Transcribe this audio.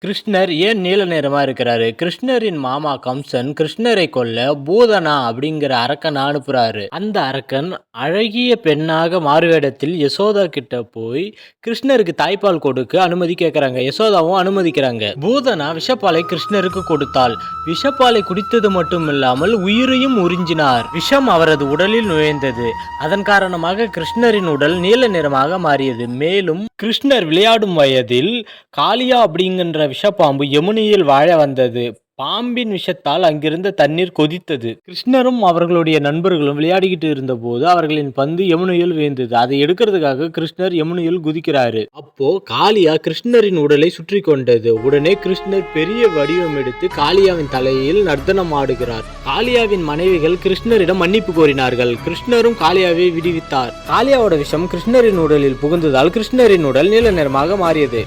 கிருஷ்ணர் ஏன் நீல நிறமா இருக்கிறாரு? கிருஷ்ணரின் மாமா கம்சன் கிருஷ்ணரை கொல்ல பூதனா அப்படிங்கிற அரக்கனை அனுப்புறாரு. அந்த அரக்கன் அழகிய பெண்ணாக மாறுவேடத்தில் யசோதா கிட்ட போய் கிருஷ்ணருக்கு தாய்ப்பால் கொடுக்க அனுமதி கேட்கறாங்க. யசோதாவும் அனுமதிக்கிறாங்க. பூதனா விஷப்பாலை கிருஷ்ணருக்கு கொடுத்தாள். விஷப்பாலை குடித்தது மட்டும் இல்லாமல் உயிரையும் உறிஞ்சினார். விஷம் அவரது உடலில் நுழைந்தது. அதன் காரணமாக கிருஷ்ணரின் உடல் நீல நிறமாக மாறியது. மேலும் கிருஷ்ணர் விளையாடும் வயதில் காளியா அப்படிங்கிற விஷப்பாம்பு யமுனையில் வாழ வந்தது. பாம்பின் விஷத்தால் அங்கிருந்த தண்ணீர் கொதித்தது. கிருஷ்ணரும் அவர்களுடைய நண்பர்களும் விளையாடிக்கிட்டு இருந்த போது அவர்களின் பந்து யமுனையில் விழுந்தது. அதை எடுக்கிறதுக்காக கிருஷ்ணர் யமுனையில் குதிக்கிறாரு. அப்போ காளியா கிருஷ்ணரின் உடலை சுற்றி கொண்டது. உடனே கிருஷ்ணர் பெரிய வடிவம் எடுத்து காளியாவின் தலையில் நர்த்தனம் ஆடுகிறார். காளியாவின் மனைவிகள் கிருஷ்ணரிடம் மன்னிப்பு கோரினார்கள். கிருஷ்ணரும் காளியாவை விடுவித்தார். காளியாவோட விஷம் கிருஷ்ணரின் உடலில் புகுந்ததால் கிருஷ்ணரின் உடல் நீல நிறமாக மாறியது.